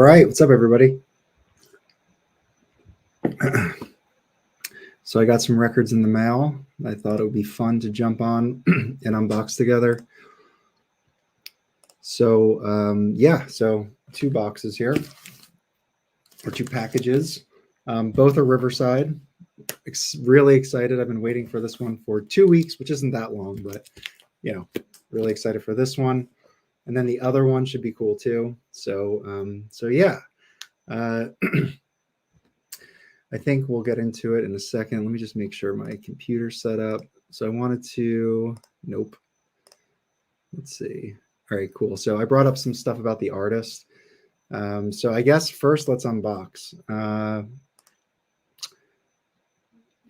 right, what's up, everybody? So I got some records in the mail. I thought it would be fun to jump on and unbox together. So yeah, so 2 boxes here, or 2 packages. Both are Riverside. Really excited. I've been waiting for this one for 2 weeks, which isn't that long, but really excited for this one. And then the other one should be cool too. So yeah. I think we'll get into it in a second. Let me just make sure my computer's set up. So I wanted to, nope. Let's see. All right, cool. So I brought up some stuff about the artist. So I guess first let's unbox. All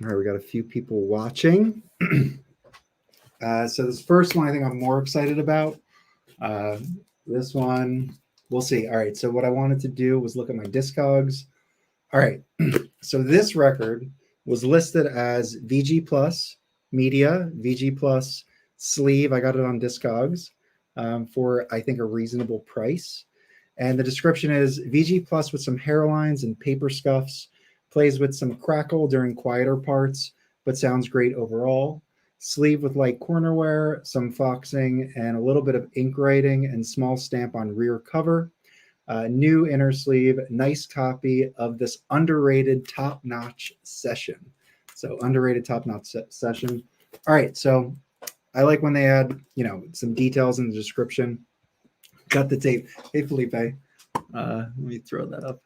right, we got a few people watching. So this first one I think I'm more excited about. This one, we'll see. All right, so what I wanted to do was look at my Discogs. All right, so this record was listed as VG Plus Media, VG Plus Sleeve. I got it on Discogs for, I think, a reasonable price. And the description is VG Plus with some hairlines and paper scuffs, plays with some crackle during quieter parts, but sounds great overall. Sleeve with light corner wear, some foxing, and a little bit of ink writing and small stamp on rear cover. New inner sleeve, nice copy of this underrated top-notch session. So underrated top-notch session. All right, so I like when they add, some details in the description. Got the tape. Hey, Felipe. Let me throw that up.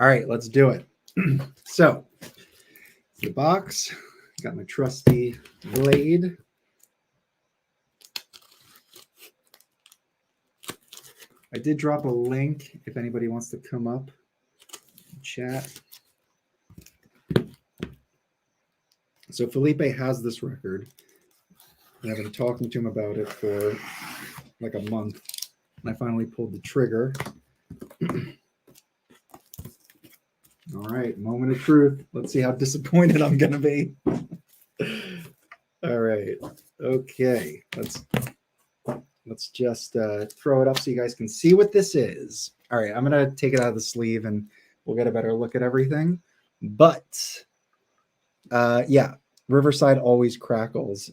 All right, let's do it. So the box, got my trusty blade. I did drop a link if anybody wants to come up and chat. So Felipe has this record, and I've been talking to him about it for like a month, and I finally pulled the trigger. All right, moment of truth. Let's see how disappointed I'm gonna be. All right, okay, let's just throw it up so you guys can see what this is. All right, I'm gonna take it out of the sleeve and we'll get a better look at everything. But yeah, Riverside always crackles.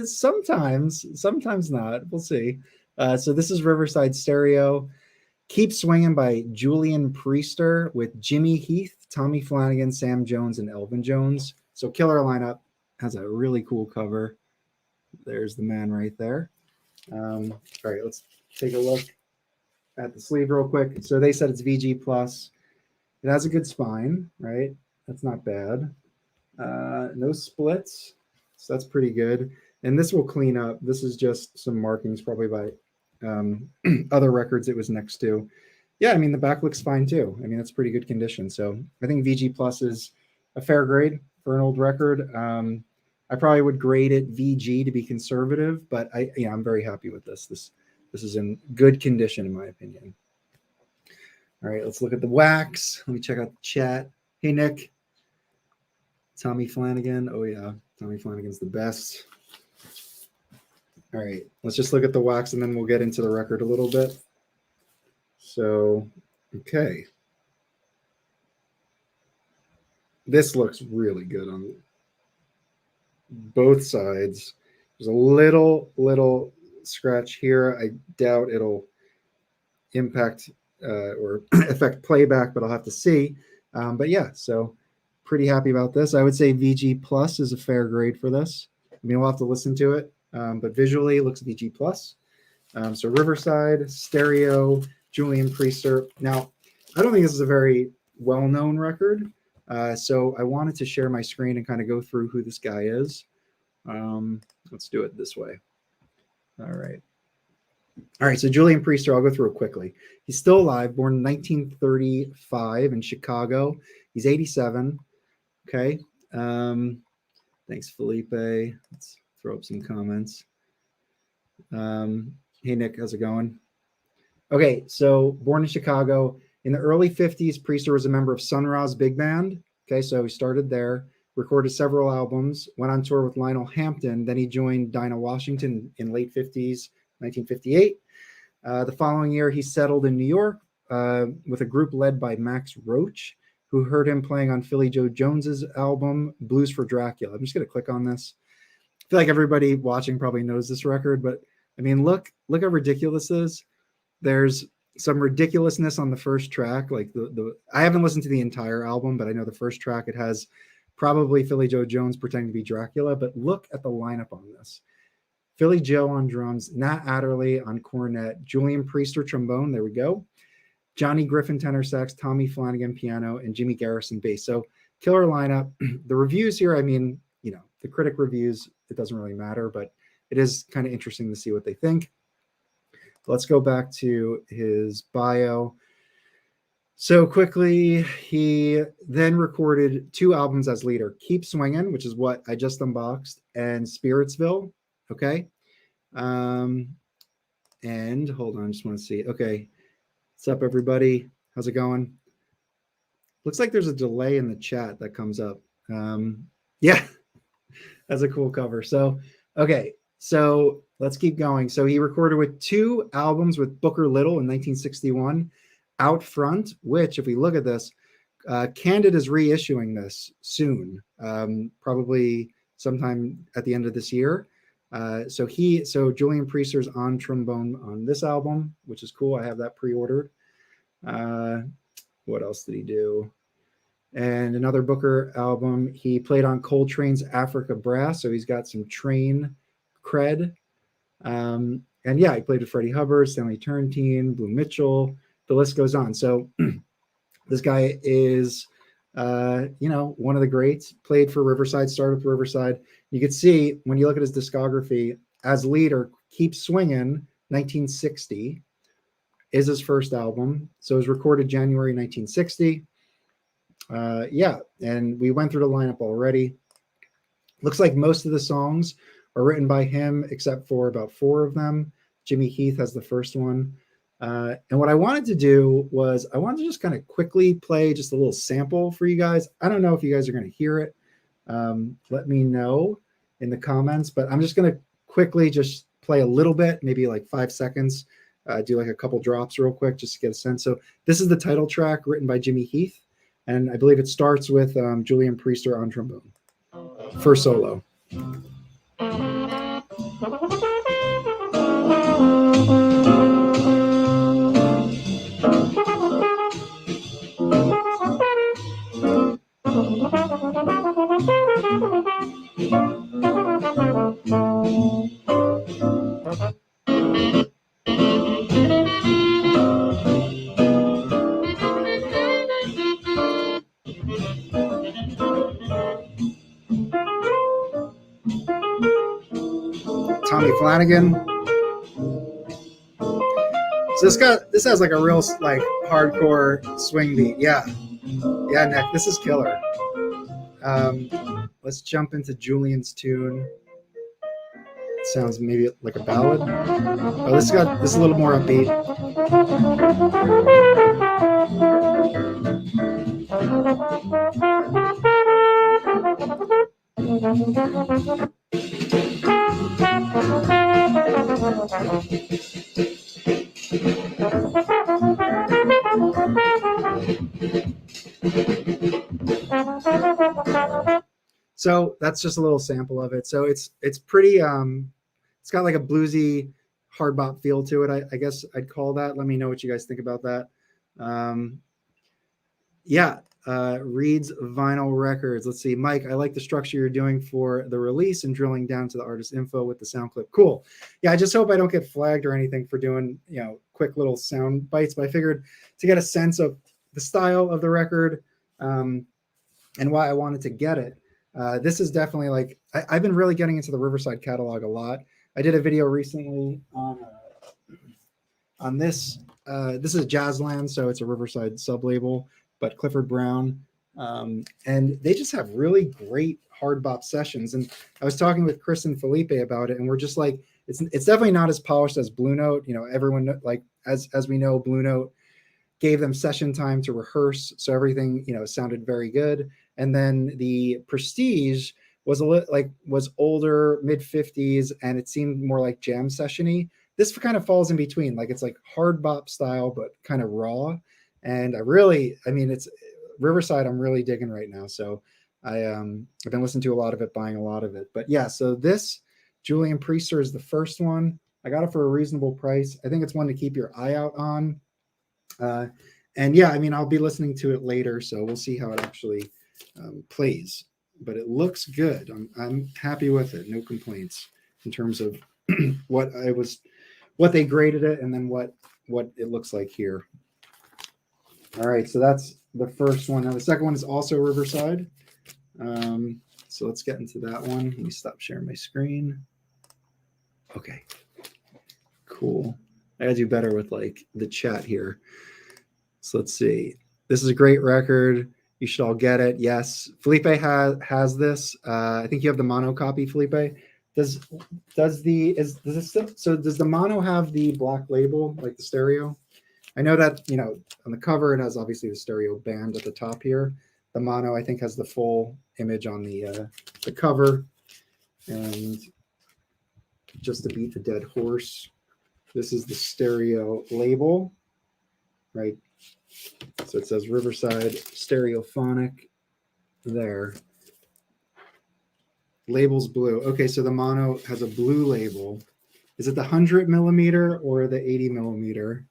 Sometimes not. We'll see. So this is Riverside Stereo. Keep Swingin' by Julian Priester with Jimmy Heath, Tommy Flanagan, Sam Jones, and Elvin Jones. So killer lineup. Has a really cool cover. There's the man right there. All right, let's take a look at the sleeve real quick. So they said it's VG Plus. It has a good spine, right? That's not bad. No splits, so that's pretty good. And this will clean up. This is just some markings probably by other records it was next to. Yeah, I mean, the back looks fine too. I mean, that's pretty good condition. So I think VG Plus is a fair grade for an old record. I probably would grade it VG to be conservative, but I'm very happy with this. This is in good condition, in my opinion. All right, let's look at the wax. Let me check out the chat. Hey, Nick. Tommy Flanagan. Oh, yeah. Tommy Flanagan's the best. All right, let's just look at the wax, and then we'll get into the record a little bit. So, okay. This looks really good on both sides. There's a little scratch here. I doubt it'll impact or affect playback, but I'll have to see. But yeah, so pretty happy about this. I would say VG Plus is a fair grade for this. I mean, we'll have to listen to it, but visually it looks VG Plus. So Riverside, Stereo, Julian Priester. Now, I don't think this is a very well-known record. So I wanted to share my screen and kind of go through who this guy is. Let's do it this way. All right. So Julian Priester, I'll go through it quickly. He's still alive, born in 1935 in Chicago. He's 87. Okay. Thanks, Felipe. Let's throw up some comments. Hey, Nick, how's it going? Okay, so born in Chicago. In the early 50s, Priester was a member of Sun Ra's big band. Okay, so he started there, recorded several albums, went on tour with Lionel Hampton. Then he joined Dinah Washington in late 50s, 1958. The following year, he settled in New York with a group led by Max Roach, who heard him playing on Philly Joe Jones's album Blues for Dracula. I'm just going to click on this. I feel like everybody watching probably knows this record, but I mean, look how ridiculous this is. There's some ridiculousness on the first track. Like I haven't listened to the entire album, but I know the first track, it has probably Philly Joe Jones pretending to be Dracula, but look at the lineup on this. Philly Joe on drums, Nat Adderley on cornet, Julian Priester trombone, there we go, Johnny Griffin tenor sax, Tommy Flanagan piano, and Jimmy Garrison bass. So killer lineup. The reviews here, I mean, you know, the critic reviews, it doesn't really matter, but it is kind of interesting to see what they think. Let's go back to his bio. So quickly, he then recorded 2 albums as leader, Keep Swingin', which is what I just unboxed, and Spiritsville. Okay. And hold on, I just want to see. Okay. What's up, everybody? How's it going? Looks like there's a delay in the chat that comes up. Yeah, that's a cool cover. So, okay. So let's keep going. So he recorded with 2 albums with Booker Little in 1961, Out Front, which, if we look at this, Candid is reissuing this soon, probably sometime at the end of this year. So Julian Priester's on trombone on this album, which is cool. I have that pre-ordered. What else did he do? And another Booker album, he played on Coltrane's Africa Brass, so he's got some Train cred. And yeah, he played with Freddie Hubbard, Stanley Turrentine, Blue Mitchell. The list goes on. So this guy is, one of the greats. Played for Riverside, started with Riverside. You can see when you look at his discography, as leader, Keep Swingin', 1960, is his first album. So it was recorded January 1960. And we went through the lineup already. Looks like most of the songs are written by him, except for about 4 of them. Jimmy Heath has the first one. And what I wanted to do was I wanted to just kind of quickly play just a little sample for you guys. I don't know if you guys are going to hear it. Let me know in the comments, but I'm just going to quickly just play a little bit, maybe like 5 seconds, do like a couple drops real quick just to get a sense. So this is the title track written by Jimmy Heath, and I believe it starts with Julian Priester on trombone. First solo. Tommy Flanagan. So this has like a real like hardcore swing beat. Yeah, Nick, this is killer. Let's jump into Julian's tune. It sounds maybe like a ballad. Oh, this is a little more upbeat. So that's just a little sample of it. So it's pretty, it's got like a bluesy hard bop feel to it. I guess I'd call that. Let me know what you guys think about that. Reed's Vinyl Records. Let's see, Mike, I like the structure you're doing for the release and drilling down to the artist info with the sound clip. Cool. Yeah, I just hope I don't get flagged or anything for doing, quick little sound bites, but I figured to get a sense of the style of the record and why I wanted to get it. This is definitely like, I've been really getting into the Riverside catalog a lot. I did a video recently on this. This is Jazzland, so it's a Riverside sub-label, but Clifford Brown. And they just have really great hard bop sessions. And I was talking with Chris and Felipe about it, and we're just like, it's definitely not as polished as Blue Note. Everyone, like, as we know, Blue Note gave them session time to rehearse, so everything sounded very good. And then the Prestige was was older, mid 50s, and it seemed more like jam sessiony. this kind of falls in between. Like it's like hard bop style, but kind of raw. And I mean, it's Riverside. I'm really digging right now. So I've been listening to a lot of it, buying a lot of it. But yeah, so this Julian Priester is the first one. I got it for a reasonable price. I think it's one to keep your eye out on. And yeah, I mean, I'll be listening to it later, so we'll see how it actually plays. But it looks good. I'm happy with it. No complaints in terms of what they graded it, and then what it looks like here. All right, so that's the first one. Now the second one is also Riverside. So let's get into that one. Let me stop sharing my screen. Okay, cool. I gotta do better with like the chat here. So let's see. This is a great record. You should all get it. Yes, Felipe has this. I think you have the mono copy, Felipe. Does the mono have the black label like the stereo? I know that, you know, on the cover it has obviously the stereo band at the top here. The mono I think has the full image on the cover. And just to beat the dead horse, this is the stereo label, right? So it says Riverside Stereophonic there. Label's blue. Okay, so the mono has a blue label. Is it the 100 millimeter or the 80 millimeter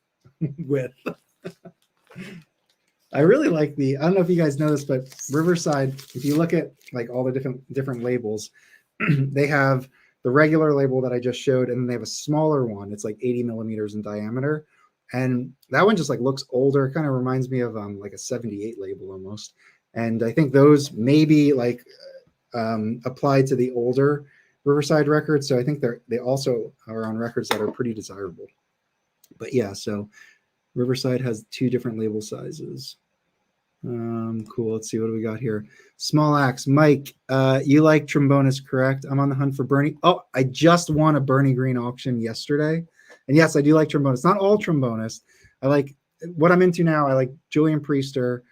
width? I really like I don't know if you guys know this, but Riverside, if you look at like all the different labels, they have the regular label that I just showed, and then they have a smaller one. It's like 80 millimeters in diameter. And that one just like looks older. It kind of reminds me of like a 78 label almost. And I think those maybe like applied to the older Riverside records. So I think they also are on records that are pretty desirable. But yeah, so Riverside has 2 different label sizes. Cool. Let's see what do we got here. Small Axe, Mike. You like trombonist, correct? I'm on the hunt for Bernie. Oh, I just won a Bernie Green auction yesterday. And yes, I do like trombonists. Not all trombonists. I like what I'm into now. I like Julian Priester,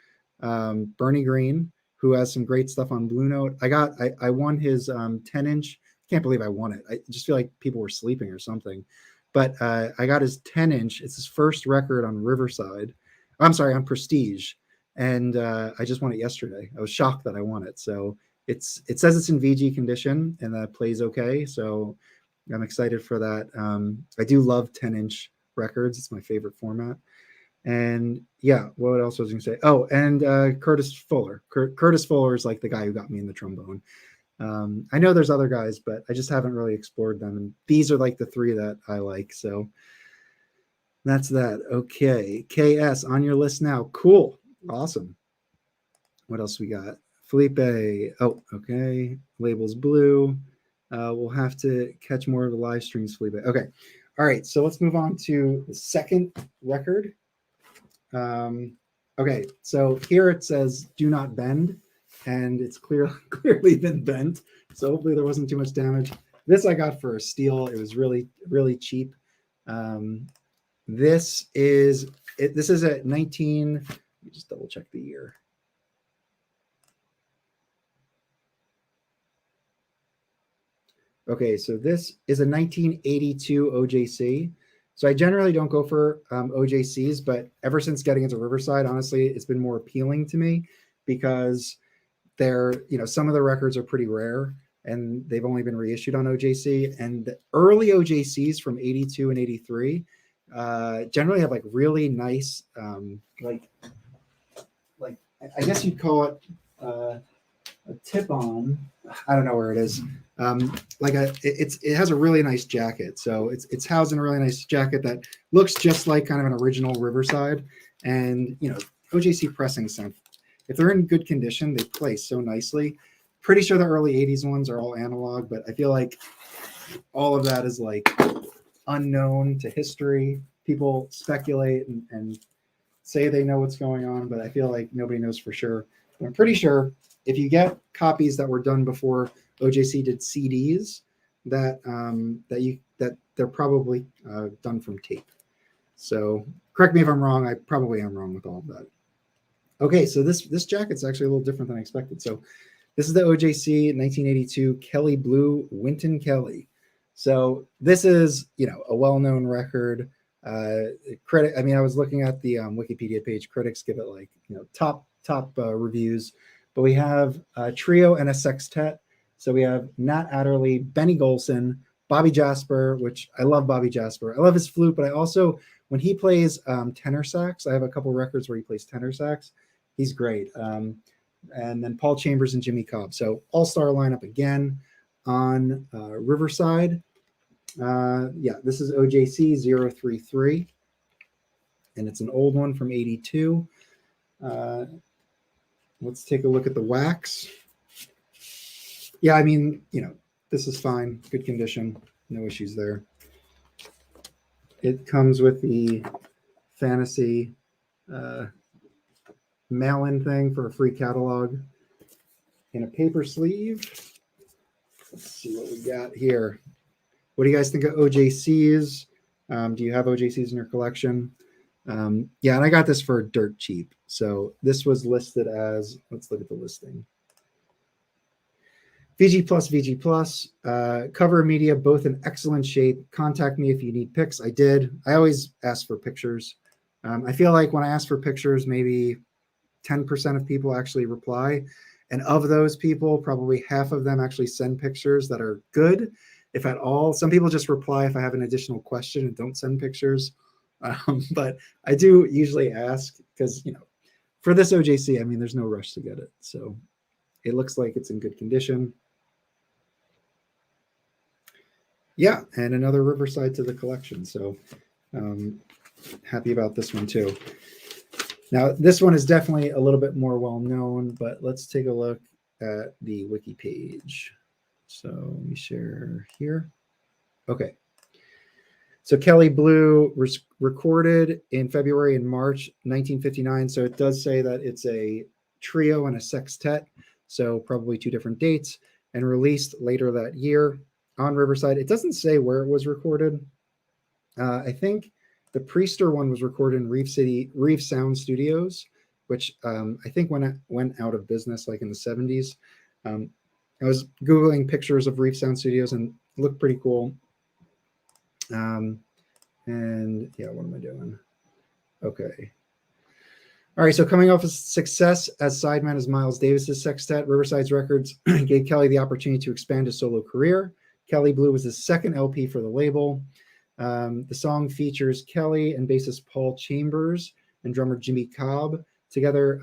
Bernie Green, who has some great stuff on Blue Note. I won his 10-inch. Can't believe I won it. I just feel like people were sleeping or something. But I got his 10-inch. It's his first record on Riverside. I'm sorry, on Prestige. And I just won it yesterday. I was shocked that I won it. So it says it's in VG condition and that plays okay. So I'm excited for that. I do love 10-inch records. It's my favorite format. And yeah, what else was I going to say? Oh, and Curtis Fuller. Curtis Fuller is like the guy who got me in the trombone. I know there's other guys, but I just haven't really explored them. And these are like the 3 that I like. So that's that. Okay. KS on your list now. Cool. Awesome. What else we got? Felipe. Oh, okay. Label's blue. We'll have to catch more of the live streams, Felipe. Okay. All right. So let's move on to the second record. Okay. So here it says do not bend, and it's clearly been bent. So hopefully there wasn't too much damage. This I got for a steal. It was really, really cheap. This is a 19. Let me just double check the year. Okay, so this is a 1982 OJC. So I generally don't go for OJCs, but ever since getting into Riverside, honestly, it's been more appealing to me because some of the records are pretty rare and they've only been reissued on OJC. And the early OJCs from 82 and 83 generally have like really nice, like I guess you'd call it a tip-on. I don't know where it is. It has a really nice jacket. So it's housed in a really nice jacket that looks just like kind of an original Riverside. And OJC pressing sound, if they're in good condition, they play so nicely. Pretty sure the early 80s ones are all analog, but I feel like all of that is like unknown to history. People speculate and say they know what's going on, but I feel like nobody knows for sure. But I'm pretty sure if you get copies that were done before OJC did CDs, that they're probably done from tape. So correct me if I'm wrong. I probably am wrong with all of that. Okay, so this jacket's actually a little different than I expected. So this is the OJC 1982 Kelly Blue Wynton Kelly. So this is, a well-known record. Critic. I mean, I was looking at the Wikipedia page. Critics give it like top reviews, but we have a trio and a sextet. So we have Nat Adderley, Benny Golson, Bobby Jasper, which I love Bobby Jasper. I love his flute, but I also, when he plays tenor sax, I have a couple records where he plays tenor sax. He's great. And then Paul Chambers and Jimmy Cobb. So all-star lineup again on Riverside. This is OJC 033, and it's an old one from 82. Let's take a look at the wax. Yeah, I mean, this is fine. Good condition. No issues there. It comes with the fantasy mail-in thing for a free catalog in a paper sleeve. Let's see what we got here. What do you guys think of OJCs? Do you have OJCs in your collection? Yeah, and I got this for dirt cheap. So this was listed as, let's look at the listing. VG Plus, cover media, both in excellent shape. Contact me if you need pics. I did. I always ask for pictures. I feel like when I ask for pictures, maybe 10% of people actually reply. And of those people, probably half of them actually send pictures that are good, if at all. Some people just reply if I have an additional question and don't send pictures. But I do usually ask because, for this OJC, I mean, there's no rush to get it. So it looks like it's in good condition. Yeah, and another Riverside to the collection. So happy about this one too. Now, this one is definitely a little bit more well-known, but let's take a look at the wiki page. So let me share here. Okay. So Kelly Blue was recorded in February and March 1959. So it does say that it's a trio and a sextet. So probably two different dates, and released later that year on Riverside. It doesn't say where it was recorded. I think the Priester one was recorded in Reeve Sound Studios, which I think went out of business like in the 70s. I was Googling pictures of Reeve Sound Studios and it looked pretty cool. And yeah, what am I doing? Okay. All right, so coming off of success as sideman as Miles Davis's sextet, Riverside's Records gave Kelly the opportunity to expand his solo career. Kelly Blue was his second LP for the label. The song features Kelly and bassist Paul Chambers and drummer Jimmy Cobb. Together,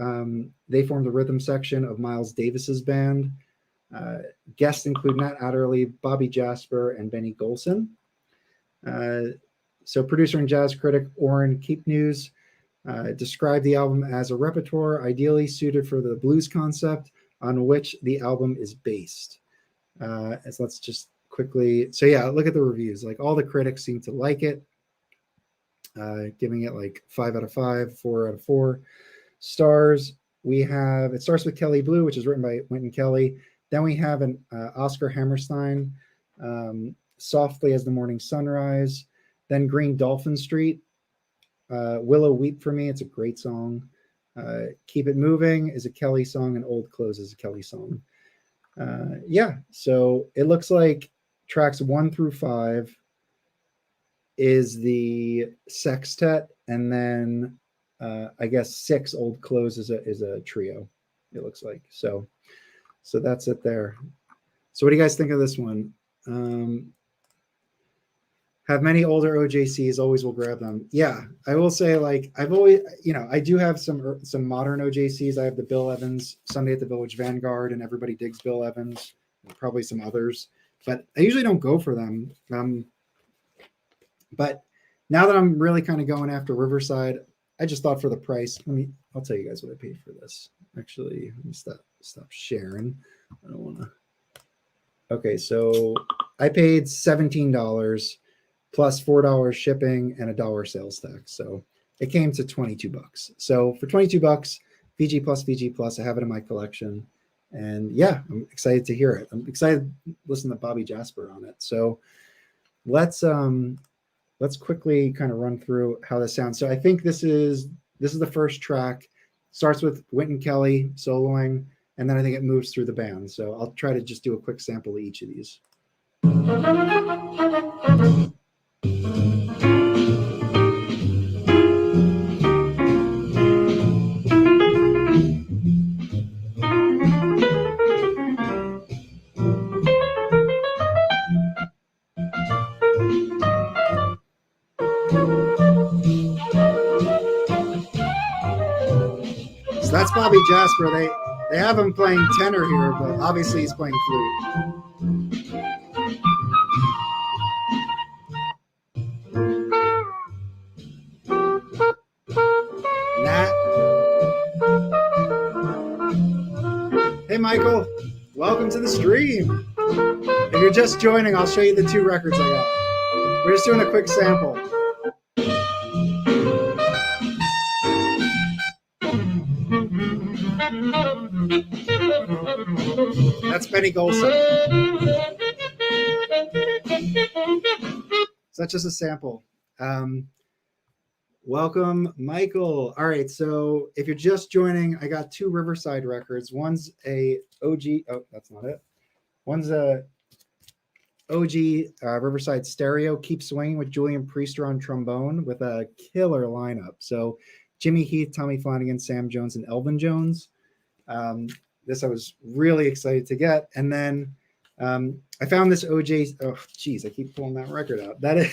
they formed the rhythm section of Miles Davis's band. Guests include Nat Adderley, Bobby Jasper, and Benny Golson. So producer and jazz critic Orrin Keepnews described the album as a repertoire ideally suited for the blues concept on which the album is based. So let's just quickly, so yeah, look at the reviews. Like all the critics seem to like it, giving it like 5 out of 5, 4 out of 4 stars. We have, it starts with Kelly Blue, which is written by Wynton Kelly. Then we have an Oscar Hammerstein, Softly as the Morning Sunrise. Then Green Dolphin Street, Willow Weep for Me. It's a great song. Keep It Moving is a Kelly song, and Old Clothes is a Kelly song. Yeah, so it looks like tracks 1 through 5 is the sextet, and then I guess 6 Old Clothes is a trio. It looks like so that's it there. So what do you guys think of this one? Have many older OJCs, always will grab them. Yeah, I will say, like, I've always, I do have some modern OJCs. I have the Bill Evans, Sunday at the Village Vanguard, and Everybody Digs Bill Evans, and probably some others. But I usually don't go for them. But now that I'm really kind of going after Riverside, I just thought for the price, I'll tell you guys what I paid for this. Actually, let me stop sharing. I don't want to. Okay, so I paid $17 plus $4 shipping and $1 sales tax. So it came to $22. So for $22, VG Plus, I have it in my collection. And yeah, I'm excited to hear it. I'm excited to listen to Bobby Jasper on it. So let's quickly kind of run through how this sounds. So I think this is the first track. Starts with Wynton Kelly soloing, and then I think it moves through the band. So I'll try to just do a quick sample of each of these. So that's Bobby Jasper. They have him playing tenor here, but obviously he's playing flute. Nat. Hey, Michael. Welcome to the stream. If you're just joining, I'll show you the 2 records I got. We're just doing a quick sample. That's Benny Golson. So that's just a sample. Welcome, Michael. All right, so if you're just joining, I got 2 Riverside records. One's a OG. Oh, that's not it. One's a OG Riverside stereo, Keep Swinging with Julian Priester on trombone with a killer lineup. So Jimmy Heath, Tommy Flanagan, Sam Jones, and Elvin Jones. This I was really excited to get. And then I found this OJ. Oh, geez, I keep pulling that record out. That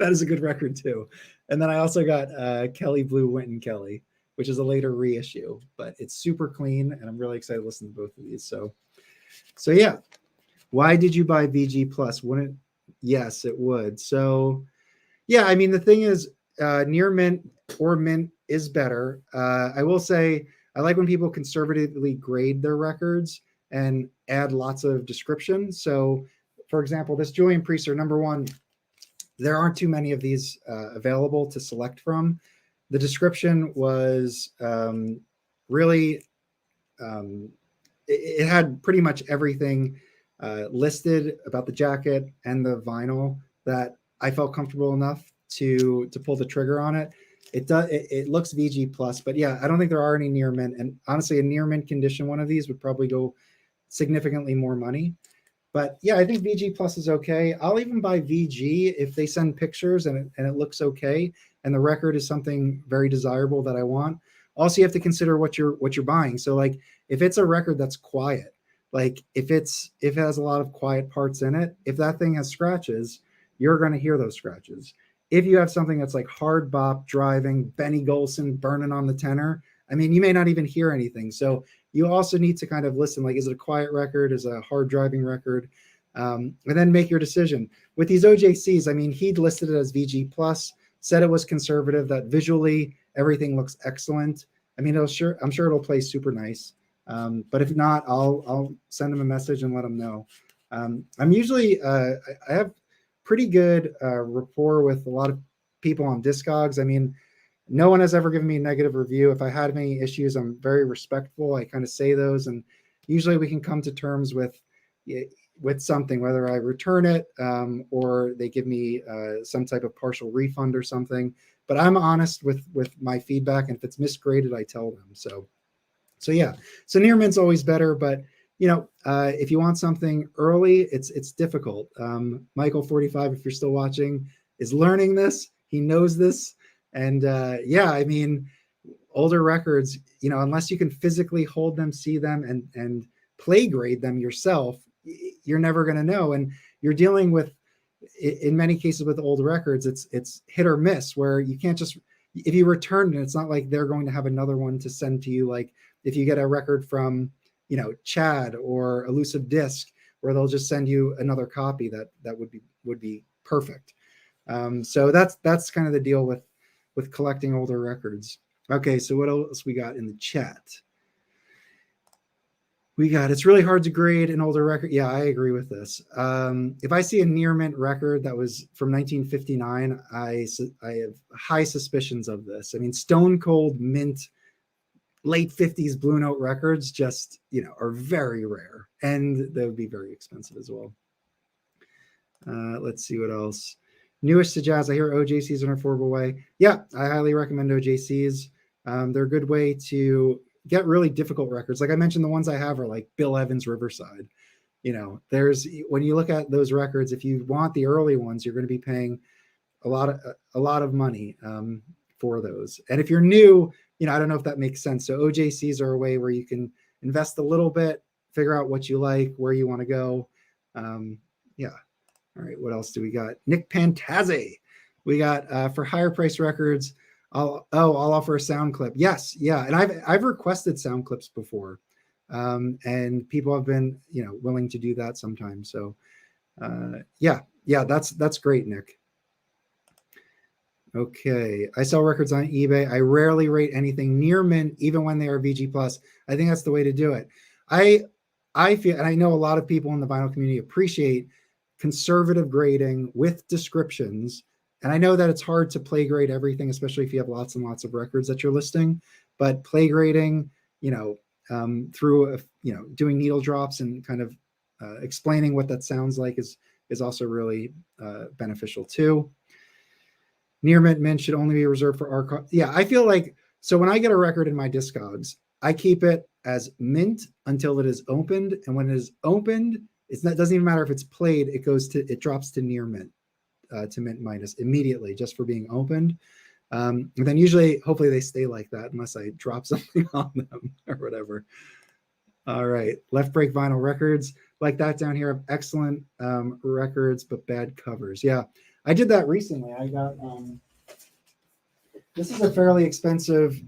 is a good record too. And then I also got Kelly Blue, Wynton Kelly, which is a later reissue, but it's super clean, and I'm really excited to listen to both of these. So yeah. Why did you buy VG Plus? Wouldn't? Yes, it would. So yeah, I mean, the thing is, near mint or mint is better. I will say I like when people conservatively grade their records and add lots of description. So, for example, this Julian Priester, number 1, there aren't too many of these available to select from. The description was really, it had pretty much everything listed about the jacket and the vinyl that I felt comfortable enough to pull the trigger on it. It looks VG plus, but yeah, I don't think there are any near mint. And honestly, a near mint condition one of these would probably go significantly more money. But yeah, I think VG plus is okay. I'll even buy VG if they send pictures and it looks okay, and the record is something very desirable that I want. Also, you have to consider what you're buying. So like if it's a record that's quiet, like if it has a lot of quiet parts in it, if that thing has scratches, you're going to hear those scratches. If you have something that's like hard bop, driving, Benny Golson, burning on the tenor, I mean, you may not even hear anything. So you also need to kind of listen, like, is it a quiet record? Is it a hard driving record? And then make your decision. With these OJCs, I mean, he'd listed it as VG plus, said it was conservative, that visually everything looks excellent. I mean, I'm sure it'll play super nice. But if not, I'll send him a message and let him know. I'm usually, I have pretty good rapport with a lot of people on Discogs. I mean, no one has ever given me a negative review. If I had any issues, I'm very respectful. I kind of say those, and usually we can come to terms with something, whether I return it or they give me some type of partial refund or something. But I'm honest with my feedback, and if it's misgraded, I tell them. So yeah. So near mint's always better, but you know, if you want something early, it's difficult. Michael 45, if you're still watching, is learning this. He knows this. And yeah, I mean, older records, you know, unless you can physically hold them, see them, and play grade them yourself, you're never going to know. And you're dealing with, in many cases with old records, it's hit or miss, where you can't just, if you return it, it's not like they're going to have another one to send to you. Like if you get a record from, you know, Chad or Elusive Disc, where they'll just send you another copy that would be perfect. So that's kind of the deal with collecting older records. Okay, so what else we got in the chat? It's really hard to grade an older record. Yeah, I agree with this. If I see a near mint record that was from 1959, I have high suspicions of this. I mean, Stone Cold mint late 50s Blue Note records just, you know, are very rare, and they would be very expensive as well. Let's see what else. Newest to jazz, I hear OJCs are an affordable way. Yeah, I highly recommend OJCs. They're a good way to get really difficult records. Like I mentioned, the ones I have are like Bill Evans' Riverside. there's, when you look at those records, if you want the early ones, you're going to be paying a lot of money for those. And if you're new, I don't know if that makes sense. So OJCs are a way where you can invest a little bit, figure out what you like, where you want to go. Yeah. All right. What else do we got? Nick Pantazzi. We got for higher price records. I'll offer a sound clip. Yes. Yeah. And I've requested sound clips before. And people have been, willing to do that sometimes. So yeah, that's great, Nick. Okay. I sell records on eBay. I rarely rate anything near mint, even when they are VG plus. I think that's the way to do it. I feel, and I know a lot of people in the vinyl community appreciate conservative grading with descriptions. And I know that it's hard to play grade everything, especially if you have lots and lots of records that you're listing, but play grading, through, doing needle drops and kind of explaining what that sounds like is also really beneficial too. Near mint should only be reserved for archive. Yeah, I feel like, so when I get a record in my Discogs, I keep it as mint until it is opened. And when it is opened, it doesn't even matter if it's played, it drops to near mint, to mint minus immediately, just for being opened. And then usually, hopefully they stay like that unless I drop something on them or whatever. All right, Left Break Vinyl Records, like that down here, have excellent records, but bad covers. Yeah, I did that recently. I got, this is a fairly expensive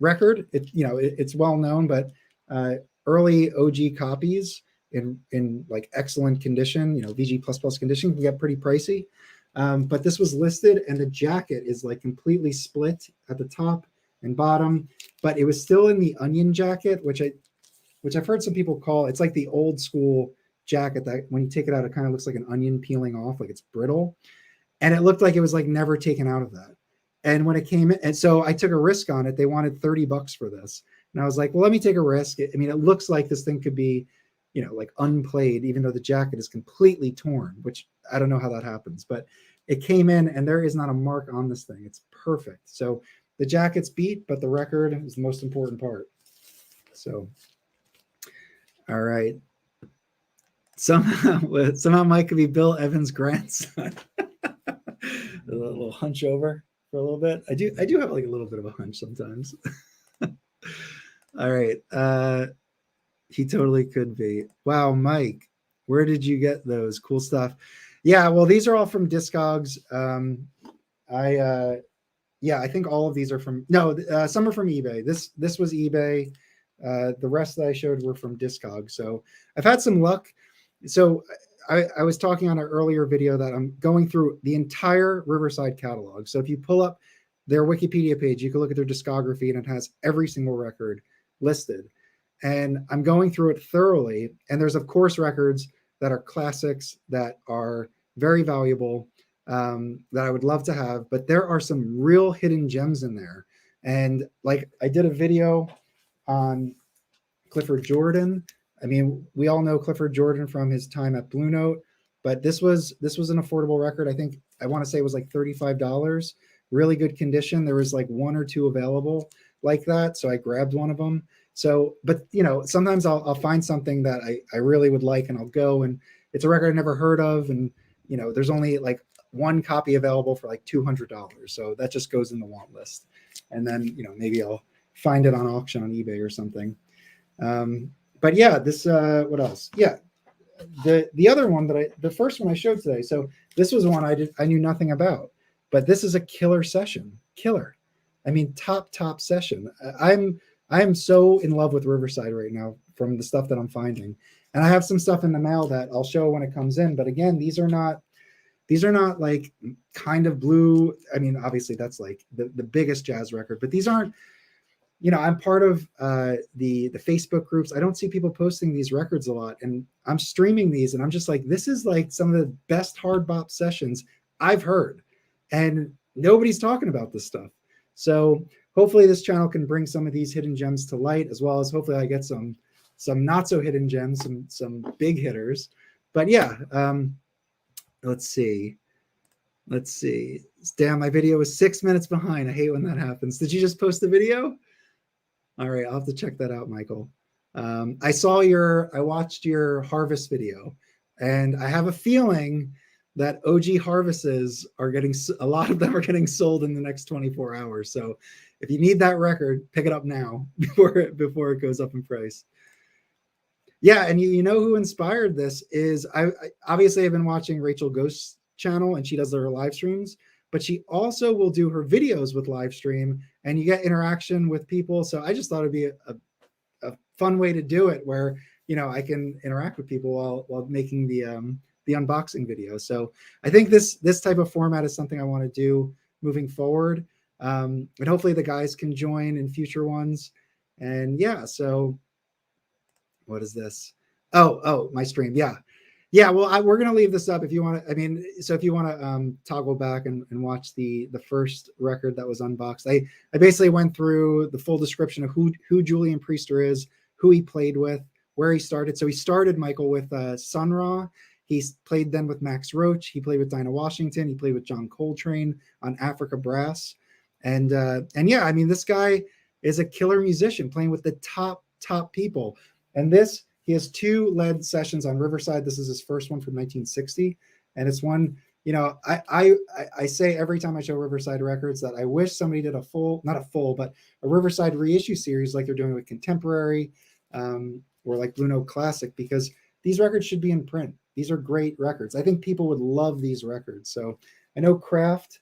record. It's well known, but early OG copies in like excellent condition, VG++ condition, can get pretty pricey. But this was listed, and the jacket is like completely split at the top and bottom, but it was still in the onion jacket, which I've heard some people call, it's like the old school jacket that when you take it out, it kind of looks like an onion peeling off, like it's brittle. And it looked like it was like never taken out of that. And when it came in, and so I took a risk on it. They wanted $30 for this. And I was like, well, let me take a risk. I mean, it looks like this thing could be, like unplayed, even though the jacket is completely torn, which I don't know how that happens, but it came in and there is not a mark on this thing. It's perfect. So the jacket's beat, but the record is the most important part. So, all right. Somehow Mike could be Bill Evans' grandson. A little hunch over for a little bit. I do have like a little bit of a hunch sometimes. All right. He totally could be. Wow, Mike, where did you get those? Cool stuff. Yeah, well, these are all from Discogs. I think all of these are from, some are from eBay. This was eBay. The rest that I showed were from Discogs. So I've had some luck. So I was talking on an earlier video that I'm going through the entire Riverside catalog. So if you pull up their Wikipedia page, you can look at their discography, and it has every single record listed. And I'm going through it thoroughly. And there's, of course, records that are classics that are very valuable, that I would love to have. But there are some real hidden gems in there. And like I did a video on Clifford Jordan. I mean, we all know Clifford Jordan from his time at Blue Note, but this was an affordable record. I want to say it was like $35, really good condition. There was like one or two available like that. So I grabbed one of them. So, but sometimes I'll find something that I really would like, and I'll go, and it's a record I never heard of. And, there's only like one copy available for like $200. So that just goes in the want list. And then, maybe I'll find it on auction on eBay or something. But yeah, this, what else? Yeah. The other one the first one I showed today. So this was one I knew nothing about, but this is a killer session. Killer. I mean, top session. I am so in love with Riverside right now from the stuff that I'm finding. And I have some stuff in the mail that I'll show when it comes in. But again, these are not like kind of blue. I mean, obviously that's like the biggest jazz record, but these aren't, I'm part of the Facebook groups. I don't see people posting these records a lot, and I'm streaming these, and I'm just like, this is like some of the best hard bop sessions I've heard, and nobody's talking about this stuff. So hopefully this channel can bring some of these hidden gems to light, as well as hopefully I get some not so hidden gems, some big hitters. But yeah, let's see. Damn, my video is 6 minutes behind. I hate when that happens. Did you just post the video? All right, I'll have to check that out, Michael. I watched your harvest video, and I have a feeling that OG harvests are getting, a lot of them are getting sold in the next 24 hours. So if you need that record, pick it up now before it goes up in price. Yeah, and you know who inspired this is I obviously I've been watching Rachel Ghost's channel, and she does her live streams, but she also will do her videos with live stream, and you get interaction with people. So I just thought it'd be a fun way to do it, where I can interact with people while making the unboxing video. So I think this type of format is something I want to do moving forward, and hopefully the guys can join in future ones. And yeah, so what is this? Oh, my stream. Yeah. Well, we're gonna leave this up if you want to. I mean, so if you want to toggle back and watch the first record that was unboxed, I basically went through the full description of who Julian Priester is, who he played with, where he started. So he started, Michael, with Sun Ra. He played then with Max Roach. He played with Dinah Washington. He played with John Coltrane on Africa Brass, and yeah, I mean, this guy is a killer musician playing with the top people. And he has 2 lead sessions on Riverside. This is his first one from 1960, and it's one. I say every time I show Riverside records that I wish somebody did not a full, but a Riverside reissue series like they're doing with Contemporary, or like Blue Note Classic, because these records should be in print. These are great records. I think people would love these records. So I know Kraft,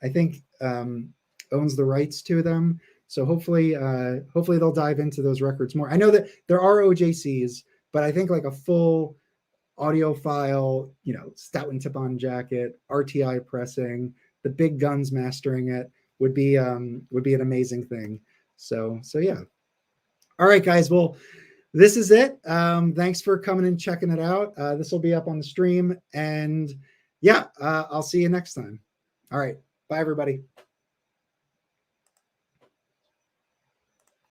I think, owns the rights to them. So hopefully they'll dive into those records more. I know that there are OJCs, but I think like a full audiophile, Stoutland tip-on jacket, RTI pressing, the big guns mastering it would be an amazing thing. So yeah. All right, guys. Well, this is it. Thanks for coming and checking it out. This will be up on the stream, and yeah, I'll see you next time. All right. Bye, everybody.